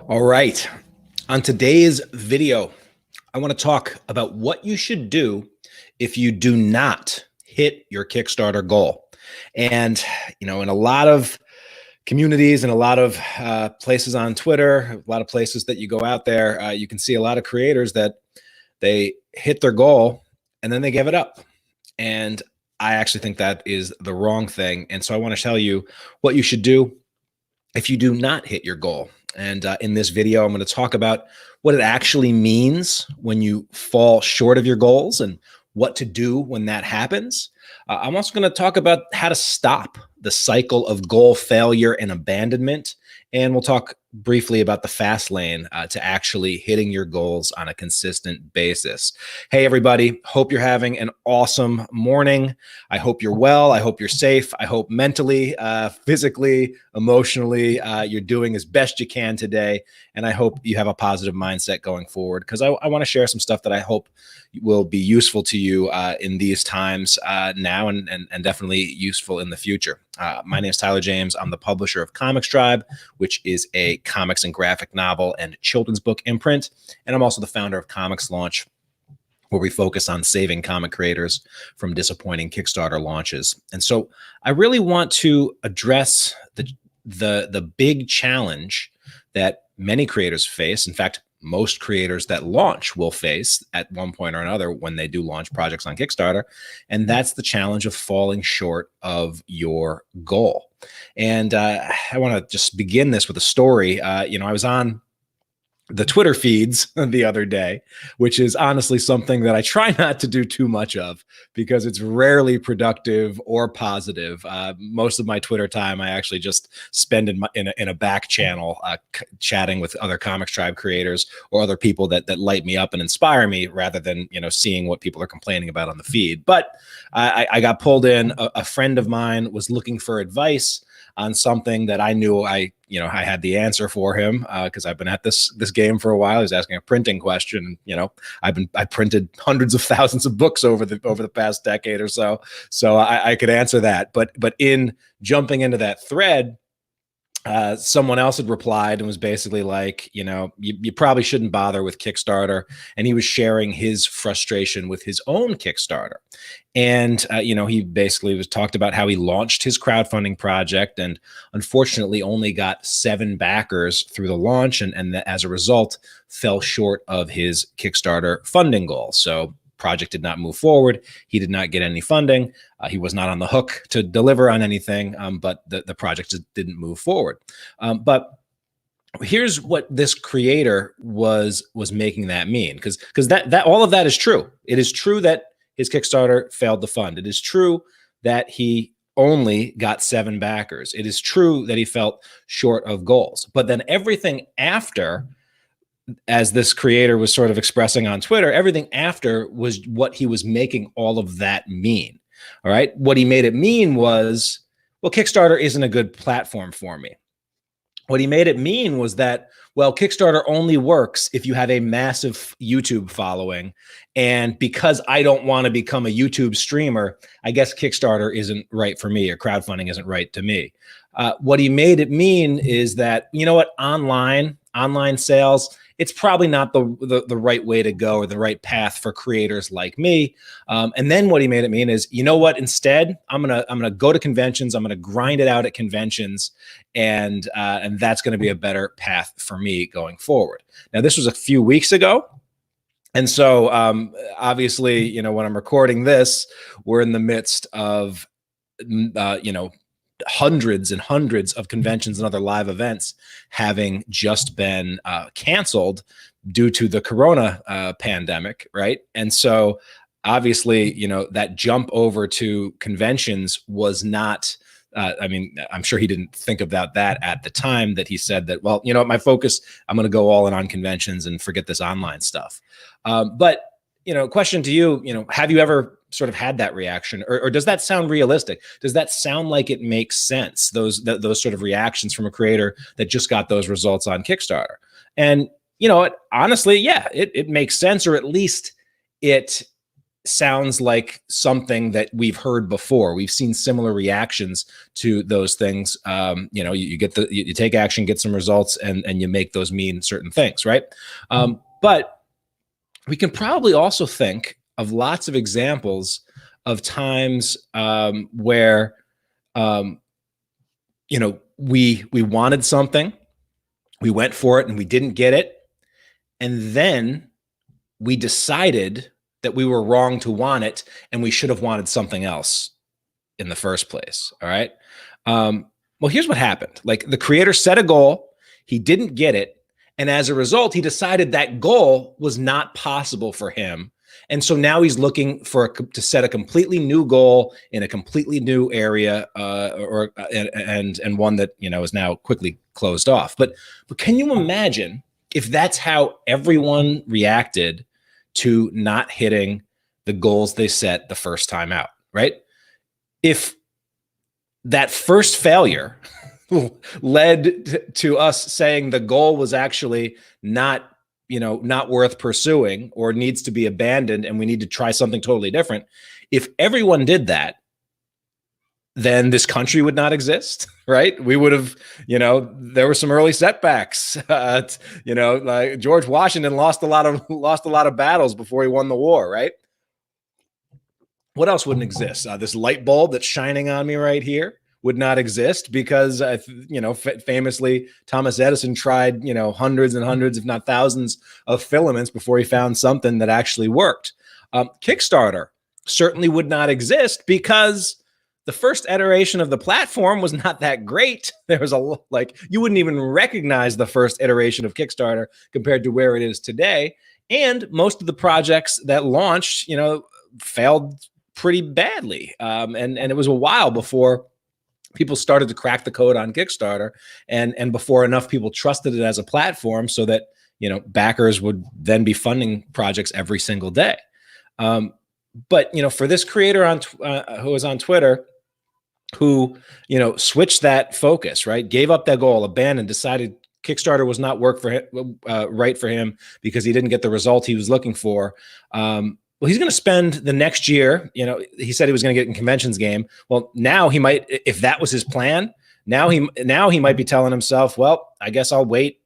All right. On today's video, I want to talk about what you should do if you do not hit your Kickstarter goal. And, in a lot of communities and a lot of places on Twitter, a lot of places that you go out there, you can see a lot of creators that they hit their goal and then they give it up. And I actually think that is the wrong thing. And so I want to tell you what you should do if you do not hit your goal. And in this video, I'm going to talk about what it actually means when you fall short of your goals and what to do when that happens. I'm also going to talk about how to stop the cycle of goal failure and abandonment. And we'll talk briefly about the fast lane to actually hitting your goals on a consistent basis. Hey, everybody. Hope you're having an awesome morning. I hope you're well. I hope you're safe. I hope mentally, physically, emotionally, you're doing as best you can today. And I hope you have a positive mindset going forward, because I want to share some stuff that I hope will be useful to you in these times now and definitely useful in the future. My name is Tyler James. I'm the publisher of Comics Tribe, which is a comics and graphic novel and children's book imprint. And I'm also the founder of Comics Launch, where we focus on saving comic creators from disappointing Kickstarter launches. And so I really want to address the big challenge that many creators face. In fact, most creators that launch will face at one point or another when they do launch projects on Kickstarter. And that's the challenge of falling short of your goal. And I want to just begin this with a story. I was on the Twitter feeds the other day, which is honestly something that I try not to do too much of because it's rarely productive or positive. Most of my Twitter time I actually just spend in a back channel chatting with other Comics Tribe creators or other people that light me up and inspire me, rather than seeing what people are complaining about on the feed. But I got pulled in. A friend of mine was looking for advice on something that I knew I had the answer for him, because I've been at this game for a while. He was asking a printing question. I printed hundreds of thousands of books over the past decade or so I could answer that. But in jumping into that thread, someone else had replied and was basically like, you probably shouldn't bother with Kickstarter. And he was sharing his frustration with his own Kickstarter. And, he basically talked about how he launched his crowdfunding project and unfortunately only got 7 backers through the launch. And as a result, fell short of his Kickstarter funding goal. So project did not move forward. He did not get any funding. He was not on the hook to deliver on anything, but the project just didn't move forward. But here's what this creator was making that mean, because that all of that is true. It is true that his Kickstarter failed to fund. It is true that he only got 7 backers. It is true that he felt short of goals. But then everything after, as this creator was sort of expressing on Twitter, everything after was what he was making all of that mean. All right. What he made it mean was, well, Kickstarter isn't a good platform for me. What he made it mean was that, well, Kickstarter only works if you have a massive YouTube following. And because I don't want to become a YouTube streamer, I guess Kickstarter isn't right for me, or crowdfunding isn't right to me. What he made it mean is that, online sales, it's probably not the right way to go, or the right path for creators like me. And then what he made it mean is, instead, I'm gonna go to conventions. I'm gonna grind it out at conventions, and that's gonna be a better path for me going forward. Now, this was a few weeks ago. And so obviously, when I'm recording this, we're in the midst of, hundreds and hundreds of conventions and other live events having just been canceled due to the corona pandemic, right? And so obviously, that jump over to conventions was not, I'm sure he didn't think about that at the time that he said that, well, my focus, I'm going to go all in on conventions and forget this online stuff. But question to you, have you ever sort of had that reaction, or does that sound realistic? Does that sound like it makes sense? Those sort of reactions from a creator that just got those results on Kickstarter. And honestly, yeah, it makes sense, or at least it sounds like something that we've heard before. We've seen similar reactions to those things. You get you take action, get some results, and you make those mean certain things, right? But we can probably also think of lots of examples of times where we wanted something, we went for it, and we didn't get it, and then we decided that we were wrong to want it, and we should have wanted something else in the first place. All right. Well, here's what happened. Like, the creator set a goal, he didn't get it, and as a result, he decided that goal was not possible for him. And so now he's looking to set a completely new goal in a completely new area, and one that is now quickly closed off. But can you imagine if that's how everyone reacted to not hitting the goals they set the first time out, right? If that first failure led to us saying the goal was actually not worth pursuing or needs to be abandoned and we need to try something totally different. If everyone did that, then this country would not exist, right? We would have, there were some early setbacks. Like George Washington lost a lot of battles before he won the war, right? What else wouldn't exist? This light bulb that's shining on me right here would not exist because, famously, Thomas Edison tried, hundreds and hundreds, if not thousands, of filaments before he found something that actually worked. Kickstarter certainly would not exist because the first iteration of the platform was not that great. There was you wouldn't even recognize the first iteration of Kickstarter compared to where it is today. And most of the projects that launched, failed pretty badly. And it was a while before people started to crack the code on Kickstarter and before enough people trusted it as a platform so that, backers would then be funding projects every single day. But, for this creator who was on Twitter, who, switched that focus, right? Gave up that goal, abandoned, decided Kickstarter was not right for him because he didn't get the result he was looking for. Well, he's going to spend the next year, he said he was going to get in conventions game. Well, now he might, if that was his plan, now he might be telling himself, well, I guess I'll wait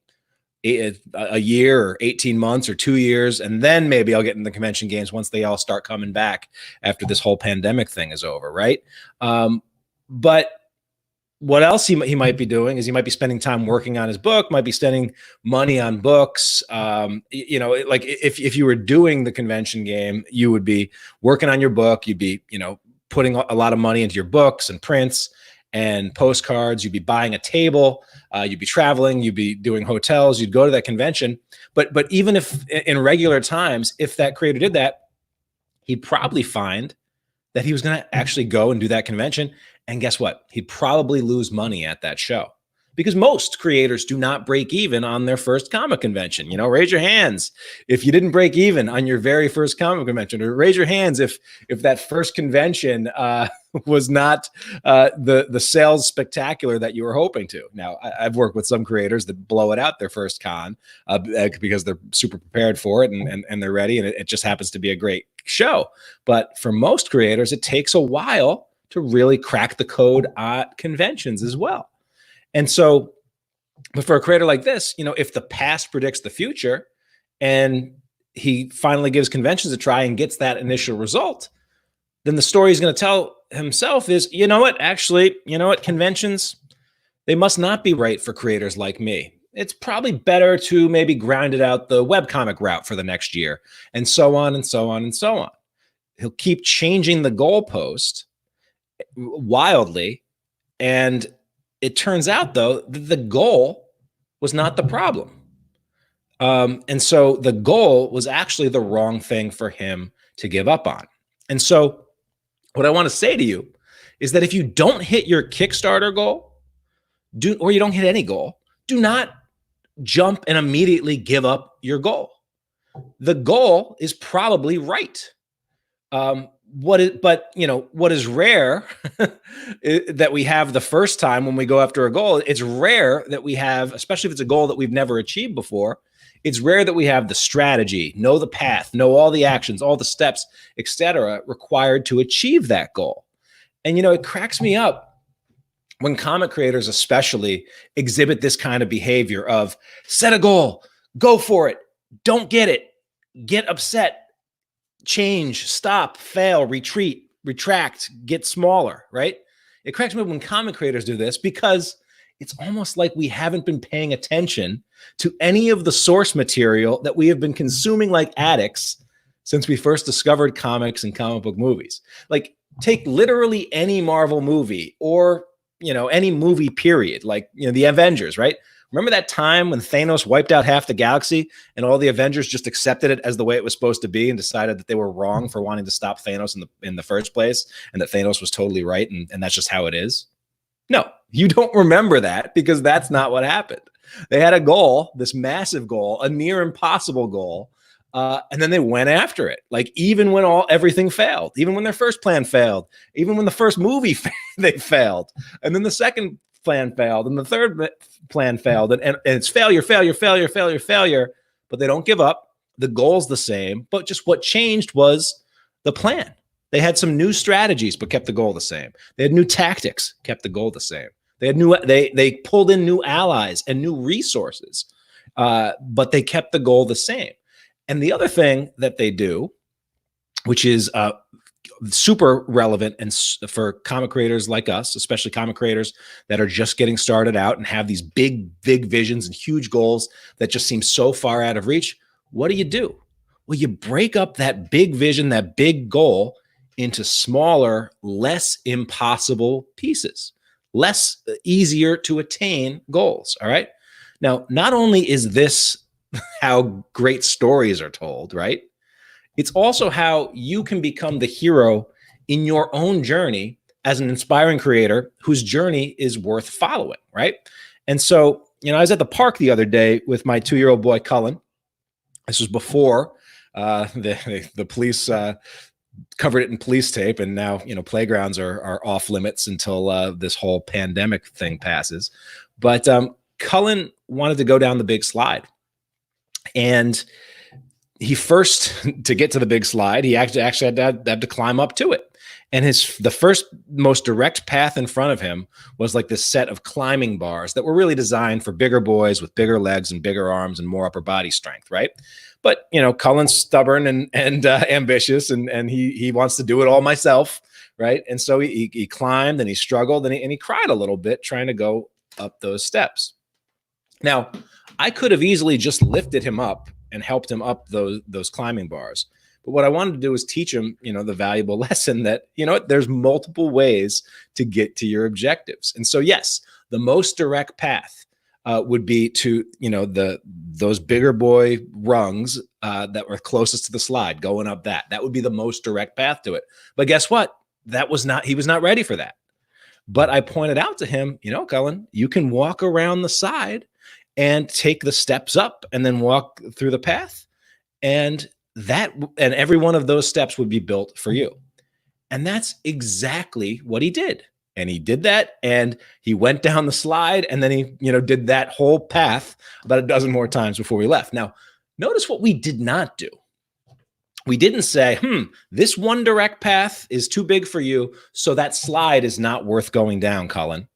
a year or 18 months or 2 years, and then maybe I'll get in the convention games once they all start coming back after this whole pandemic thing is over, right? But what else he might be doing is he might be spending time working on his book, might be spending money on books. Like if you were doing the convention game, you would be working on your book. You'd be, putting a lot of money into your books and prints and postcards. You'd be buying a table. You'd be traveling. You'd be doing hotels. You'd go to that convention. But even if in regular times, if that creator did that, he'd probably find that he was going to actually go and do that convention. And guess what? He'd probably lose money at that show because most creators do not break even on their first comic convention. Raise your hands if you didn't break even on your very first comic convention, or raise your hands if that first convention was not the sales spectacular that you were hoping to. Now, I've worked with some creators that blow it out their first con because they're super prepared for it and they're ready, and it just happens to be a great show. But for most creators, it takes a while to really crack the code at conventions as well. And so, but for a creator like this, if the past predicts the future and he finally gives conventions a try and gets that initial result, then the story he's going to tell himself is, conventions, they must not be right for creators like me. It's probably better to maybe grind it out the webcomic route for the next year, and so on and so on and so on. He'll keep changing the goalpost wildly. And it turns out, though, that the goal was not the problem. And so the goal was actually the wrong thing for him to give up on. And so what I want to say to you is that if you don't hit your Kickstarter goal, or you don't hit any goal, do not jump and immediately give up your goal. The goal is probably right. What is rare that we have the first time when we go after a goal, it's rare that we have, especially if it's a goal that we've never achieved before, It's rare that we have the strategy, know the path, know all the actions, all the steps, etc., required to achieve that goal. And it cracks me up when comic creators especially exhibit this kind of behavior of set a goal, go for it, don't get it, get upset, change, stop, fail, retreat, retract, get smaller, right? It cracks me up when comic creators do this because it's almost like we haven't been paying attention to any of the source material that we have been consuming like addicts since we first discovered comics and comic book movies. Like, take literally any Marvel movie or, any movie period, like, the Avengers, right? Remember that time when Thanos wiped out half the galaxy and all the Avengers just accepted it as the way it was supposed to be and decided that they were wrong for wanting to stop Thanos in the first place, and that Thanos was totally right, and that's just how it is? No, you don't remember that because that's not what happened. They had a goal, this massive goal, a near impossible goal, and then they went after it. Like, even when everything failed, even when their first plan failed, even when the first movie they failed, and then the second plan failed, and the third plan failed, and it's failure, failure, failure, failure, failure. But they don't give up. The goal's the same, but just what changed was the plan. They had some new strategies, but kept the goal the same. They had new tactics, kept the goal the same. They pulled in new allies and new resources, but they kept the goal the same. And the other thing that they do, which is super relevant and for comic creators like us, especially comic creators that are just getting started out and have these big visions and huge goals that just seem so far out of reach, what do? Well, you break up that big vision, that big goal, into smaller, less impossible pieces, less easier to attain goals. All right. Now, not only is this how great stories are told, right? It's also how you can become the hero in your own journey as an inspiring creator whose journey is worth following, right? And so, I was at the park the other day with my 2-year-old boy, Cullen. This was before the police covered it in police tape, and now playgrounds are off limits until this whole pandemic thing passes. But Cullen wanted to go down the big slide, and he first, to get to the big slide, he actually had to climb up to it. And the first most direct path in front of him was like this set of climbing bars that were really designed for bigger boys with bigger legs and bigger arms and more upper body strength, right? But Cullen's stubborn and ambitious, and he wants to do it all myself, right? And so he climbed and he struggled and he cried a little bit trying to go up those steps. Now, I could have easily just lifted him up and helped him up those climbing bars. But what I wanted to do was teach him, the valuable lesson that, there's multiple ways to get to your objectives. And so, yes, the most direct path would be to, those bigger boy rungs that were closest to the slide, going up that. That would be the most direct path to it. But guess what? He was not ready for that. But I pointed out to him, Cullen, you can walk around the side and take the steps up and then walk through the path. And every one of those steps would be built for you. And that's exactly what he did. And he did that, and he went down the slide, and then he, did that whole path about a dozen more times before we left. Now, notice what we did not do. We didn't say, this one direct path is too big for you, so that slide is not worth going down, Cullen.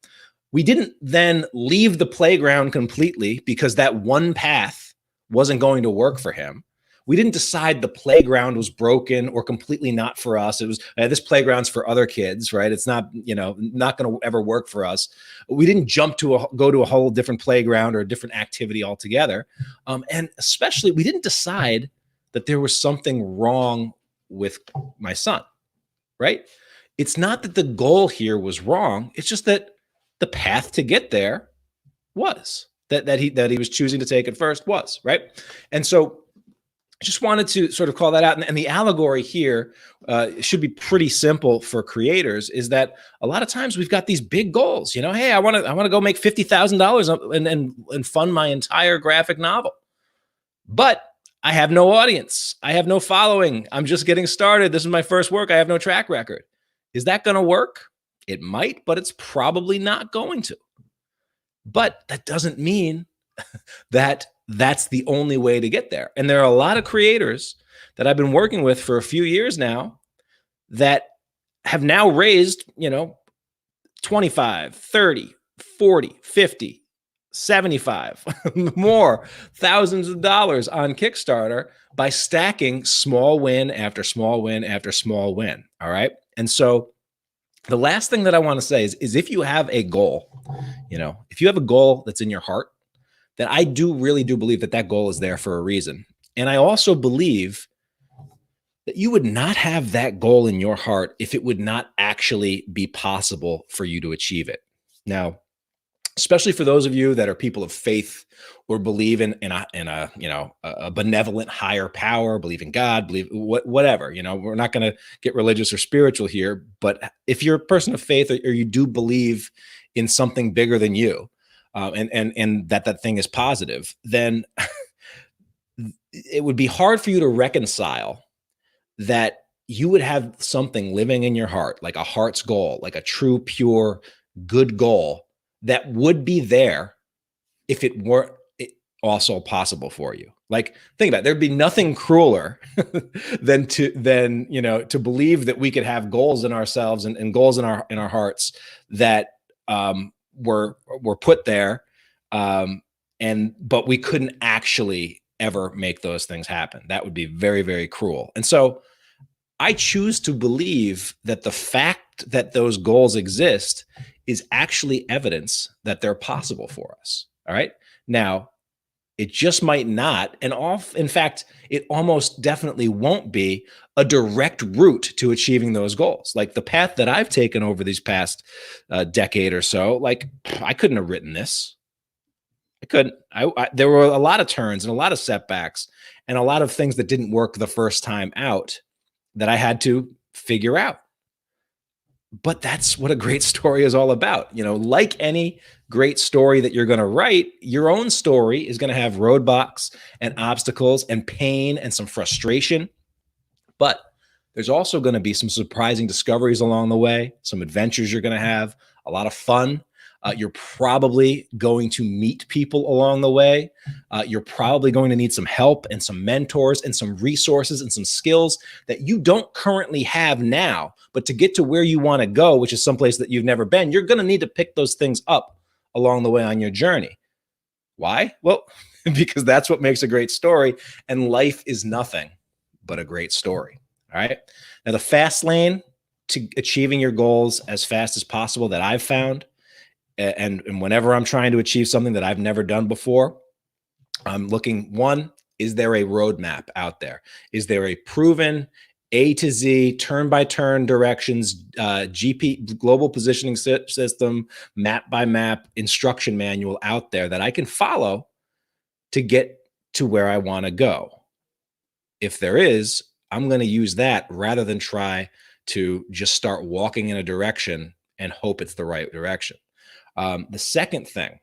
We didn't then leave the playground completely because that one path wasn't going to work for him. We didn't decide the playground was broken or completely not for us. It was this playground's for other kids, right? It's not, not going to ever work for us. We didn't jump to go to a whole different playground or a different activity altogether. And especially, we didn't decide that there was something wrong with my son, right? It's not that the goal here was wrong. It's just that the path to get there was that he was choosing to take it first was, right? And so just wanted to sort of call that out. And the allegory here should be pretty simple for creators, is that a lot of times we've got these big goals, hey, I want to go make $50,000 and fund my entire graphic novel. But I have no audience. I have no following. I'm just getting started. This is my first work. I have no track record. Is that going to work? It might, but it's probably not going to. But that doesn't mean that that's the only way to get there. And there are a lot of creators that I've been working with for a few years now that have now raised, 25, 30, 40, 50, 75 more thousands of dollars on Kickstarter by stacking small win after small win after small win. All right. And so the last thing that I want to say is if you have a goal, if you have a goal that's in your heart, then I really do believe that that goal is there for a reason. And I also believe that you would not have that goal in your heart if it would not actually be possible for you to achieve it. Now, especially for those of you that are people of faith or believe in a benevolent higher power, believe in God, believe whatever, we're not going to get religious or spiritual here, but if you're a person of faith or you do believe in something bigger than you, and that thing is positive, then it would be hard for you to reconcile that you would have something living in your heart, like a heart's goal, like a true, pure, good goal that would be there if it weren't also possible for you. Like, think about it. There'd be nothing crueler than to believe that we could have goals in ourselves and goals in our hearts that were put there, but we couldn't actually ever make those things happen. That would be very, very cruel. And so I choose to believe that the fact that those goals exist is actually evidence that they're possible for us. All right. Now, it just might not, in fact, it almost definitely won't be a direct route to achieving those goals. Like the path that I've taken over these past decade or so, like I couldn't have written this. I couldn't. There were a lot of turns and a lot of setbacks and a lot of things that didn't work the first time out that I had to figure out. But that's what a great story is all about. Like any great story that you're going to write, your own story is going to have roadblocks and obstacles and pain and some frustration. But there's also going to be some surprising discoveries along the way, some adventures you're going to have, a lot of fun. You're probably going to meet people along the way. You're probably going to need some help and some mentors and some resources and some skills that you don't currently have now. But to get to where you want to go, which is someplace that you've never been, you're going to need to pick those things up along the way on your journey. Why? Well, because that's what makes a great story. And life is nothing but a great story. All right. Now, the fast lane to achieving your goals as fast as possible that I've found, and whenever I'm trying to achieve something that I've never done before, I'm looking, one, is there a roadmap out there? Is there a proven A to Z, turn-by-turn directions, GP, global positioning system, map-by-map instruction manual out there that I can follow to get to where I want to go? If there is, I'm going to use that rather than try to just start walking in a direction and hope it's the right direction. The second thing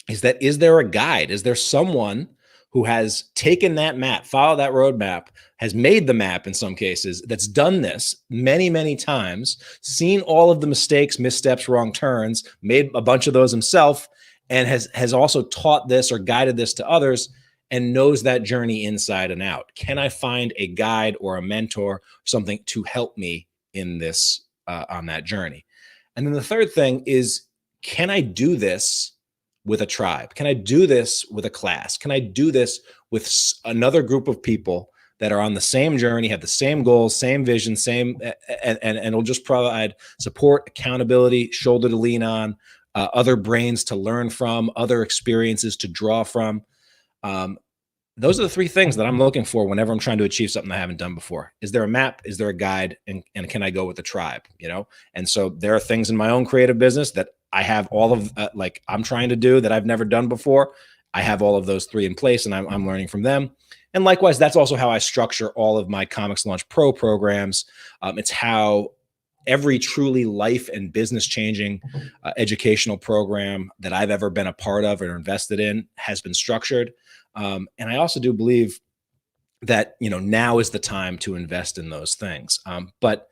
is there a guide? Is there someone who has taken that map, followed that roadmap, has made the map in some cases, that's done this many, many times, seen all of the mistakes, missteps, wrong turns, made a bunch of those himself, and has also taught this or guided this to others and knows that journey inside and out? Can I find a guide or a mentor or something to help me in this on that journey? And then the third thing is, can I do this with a tribe? Can I do this with a class? Can I do this with another group of people that are on the same journey, have the same goals, same vision, and will just provide support, accountability, shoulder to lean on, other brains to learn from, other experiences to draw from? Those are the three things that I'm looking for whenever I'm trying to achieve something I haven't done before. Is there a map? Is there a guide? And can I go with the tribe? And so there are things in my own creative business that I have all of, like I'm trying to do that I've never done before. I have all of those three in place and I'm learning from them. And likewise, that's also how I structure all of my Comics Launch Pro programs. It's how every truly life and business changing educational program that I've ever been a part of or invested in has been structured. And I also do believe that, now is the time to invest in those things. But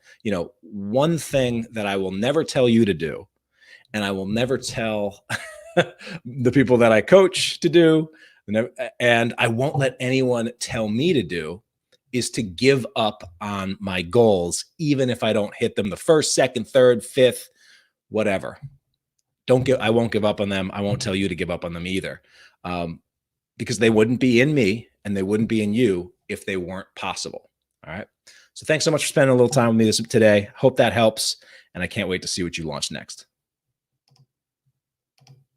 one thing that I will never tell you to do, and I will never tell the people that I coach to do, And I won't let anyone tell me to do is to give up on my goals, even if I don't hit them the first, second, third, fifth, whatever. I won't give up on them. I won't tell you to give up on them either. Because they wouldn't be in me and they wouldn't be in you if they weren't possible. All right. So thanks so much for spending a little time with me today. Hope that helps. And I can't wait to see what you launch next.